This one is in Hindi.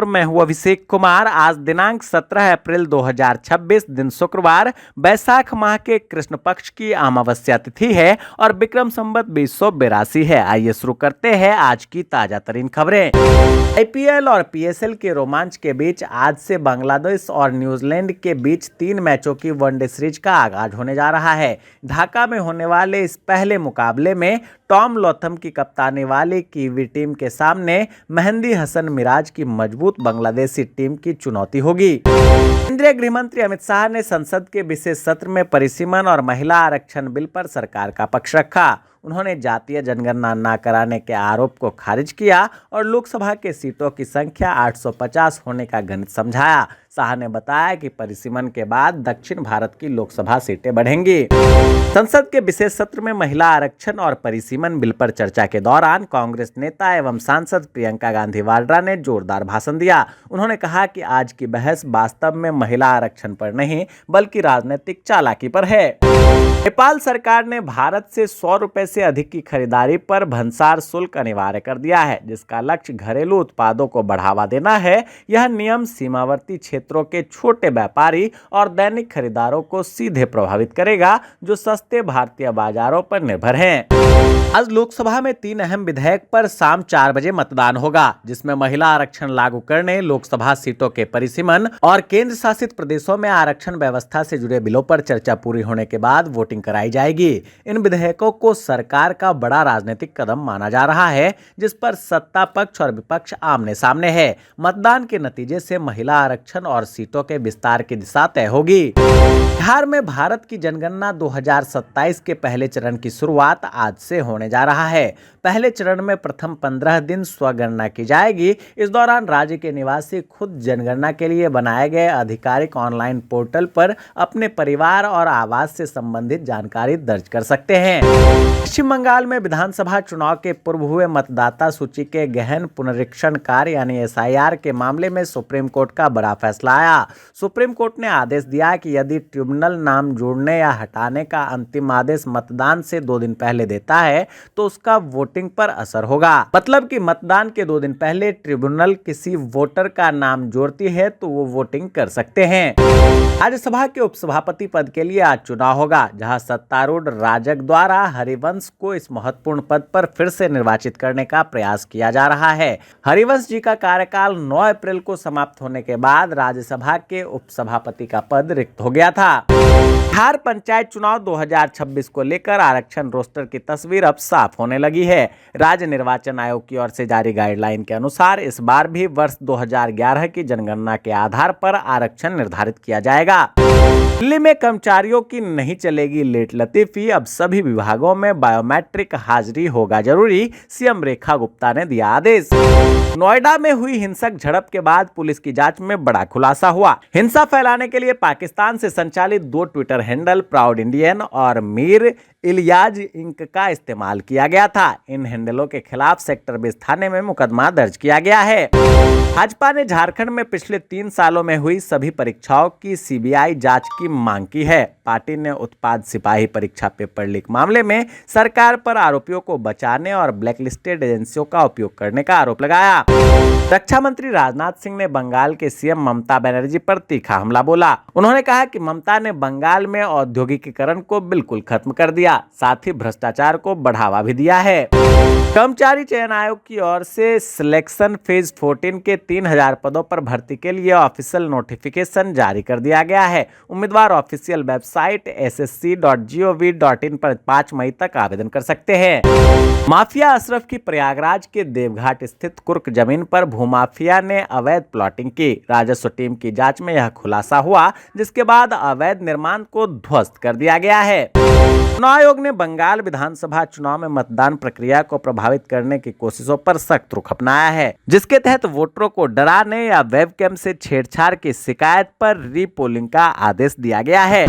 मैं हूं अभिषेक कुमार। आज दिनांक 17 अप्रैल 2026 दिन शुक्रवार, बैसाख माह के कृष्ण पक्ष की अमावस्या तिथि है और विक्रम संवत 2082 है। आइए शुरू करते हैं आज की ताजा तरीन खबरें। आईपीएल और पीएसएल के रोमांच के बीच आज से बांग्लादेश और न्यूजीलैंड के बीच 3 मैचों की वनडे सीरीज का आगाज होने जा रहा है। ढाका में होने वाले इस पहले मुकाबले में टॉम लॉथम की कप्तानी वाली कीवी टीम के सामने मेहंदी हसन मिराज की मजबूत बांग्लादेशी टीम की चुनौती होगी। केंद्रीय गृह मंत्री अमित शाह ने संसद के विशेष सत्र में परिसीमन और महिला आरक्षण बिल पर सरकार का पक्ष रखा। उन्होंने जातीय जनगणना न कराने के आरोप को खारिज किया और लोकसभा के सीटों की संख्या 850 होने का गणित समझाया। शाह ने बताया कि परिसीमन के बाद दक्षिण भारत की लोकसभा सीटें बढ़ेंगी। संसद के विशेष सत्र में महिला आरक्षण और परिसीमन बिल पर चर्चा के दौरान कांग्रेस नेता एवं सांसद प्रियंका गांधी वाड्रा ने जोरदार भाषण दिया। उन्होंने कहा कि आज की बहस वास्तव में महिला आरक्षण पर नहीं बल्कि राजनीतिक चालाकी पर है। नेपाल सरकार ने भारत से 100 रुपए से अधिक की खरीदारी पर भंसार शुल्क अनिवार्य कर दिया है, जिसका लक्ष्य घरेलू उत्पादों को बढ़ावा देना है। यह नियम सीमावर्ती क्षेत्रों के छोटे व्यापारी और दैनिक खरीदारों को सीधे प्रभावित करेगा, जो सस्ते भारतीय बाजारों पर निर्भर हैं। आज लोकसभा में 3 अहम विधेयक पर शाम 4 बजे मतदान होगा, जिसमें महिला आरक्षण लागू करने, लोकसभा सीटों के परिसीमन और केंद्र शासित प्रदेशों में आरक्षण व्यवस्था से जुड़े बिलों पर चर्चा पूरी होने के बाद वोटिंग कराई जाएगी। इन विधेयकों को सरकार का बड़ा राजनीतिक कदम माना जा रहा है, जिस पर सत्ता पक्ष और विपक्ष आमने सामने है। मतदान के नतीजे से महिला आरक्षण और सीटों के विस्तार की दिशा तय होगी। बिहार में भारत की जनगणना 2027 के पहले चरण की शुरुआत आज से होने जा रहा है। पहले चरण में प्रथम 15 दिन स्वगणना की जाएगी। इस दौरान राज्य के निवासी खुद जनगणना के लिए बनाए गए आधिकारिक ऑनलाइन पोर्टल पर अपने परिवार और आवास से संबंधित जानकारी दर्ज कर सकते हैं। पश्चिम बंगाल में विधानसभा चुनाव के पूर्व हुए मतदाता सूची के गहन पुनरीक्षण कार्य यानी एसआईआर के मामले में सुप्रीम कोर्ट का बड़ा फैसला आया। सुप्रीम कोर्ट ने आदेश दिया कि यदि ट्रिब्यूनल नाम जोड़ने या हटाने का अंतिम आदेश मतदान से 2 दिन पहले देता है तो उसका वोटिंग पर असर होगा। मतलब कि मतदान के 2 दिन पहले ट्रिब्यूनल किसी वोटर का नाम जोड़ती है तो वो वोटिंग कर सकते हैं। राज्यसभा के उपसभापति पद के लिए आज चुनाव होगा, जहां सत्तारूढ़ राजग द्वारा हरिवंश को इस महत्वपूर्ण पद पर फिर से निर्वाचित करने का प्रयास किया जा रहा है। हरिवंश जी का कार्यकाल 9 अप्रैल को समाप्त होने के बाद राज्यसभा के उपसभापति का पद रिक्त हो गया था। बिहार पंचायत चुनाव 2026 को लेकर आरक्षण रोस्टर की तस्वीर अब साफ होने लगी है। राज्य निर्वाचन आयोग की ओर से जारी गाइडलाइन के अनुसार इस बार भी वर्ष 2011 की जनगणना के आधार पर आरक्षण निर्धारित किया जाएगा। दिल्ली में कर्मचारियों की नहीं चलेगी लेट लतीफी, अब सभी विभागों में बायोमेट्रिक हाजिरी होगा जरूरी, सीएम रेखा गुप्ता ने दिया आदेश। नोएडा में हुई हिंसक झड़प के बाद पुलिस की जांच में बड़ा खुलासा हुआ। हिंसा फैलाने के लिए पाकिस्तान से संचालित 2 ट्विटर हैंडल प्राउड इंडियन और मीर इलियाज इंक का इस्तेमाल किया गया था। इन हैंडलों के खिलाफ सेक्टर 20 थाने में मुकदमा दर्ज किया गया है। भाजपा ने झारखंड में पिछले 3 सालों में हुई सभी परीक्षाओं की सीबीआई जांच की मांग की है। पार्टी ने उत्पाद सिपाही परीक्षा पेपर लीक मामले में सरकार पर आरोपियों को बचाने और ब्लैकलिस्टेड एजेंसियों का उपयोग करने का आरोप लगाया। रक्षा मंत्री राजनाथ सिंह ने बंगाल के सीएम ममता बनर्जी पर तीखा हमला बोला। उन्होंने कहा कि ममता ने बंगाल में औद्योगिकीकरण को बिल्कुल खत्म कर दिया, साथ ही भ्रष्टाचार को बढ़ावा भी दिया है। कर्मचारी चयन आयोग की ओर से सिलेक्शन फेज 14 के 3000 पदों पर भर्ती के लिए ऑफिशियल नोटिफिकेशन जारी कर दिया गया है। उम्मीदवार ऑफिशियल वेबसाइट ssc.gov.in पर 5 मई तक आवेदन कर सकते हैं। माफिया अशरफ की प्रयागराज के देवघाट स्थित कुर्क जमीन पर भूमाफिया ने अवैध प्लॉटिंग की। राजस्व टीम की जांच में यह खुलासा हुआ, जिसके बाद अवैध निर्माण को ध्वस्त कर दिया गया है। चुनाव आयोग ने बंगाल विधानसभा चुनाव में मतदान प्रक्रिया को प्रभावित करने की कोशिशों पर सख्त रुख अपनाया है, जिसके तहत वोटरों को डराने या वेबकैम से छेड़छाड़ की शिकायत पर रीपोलिंग का आदेश दिया गया है।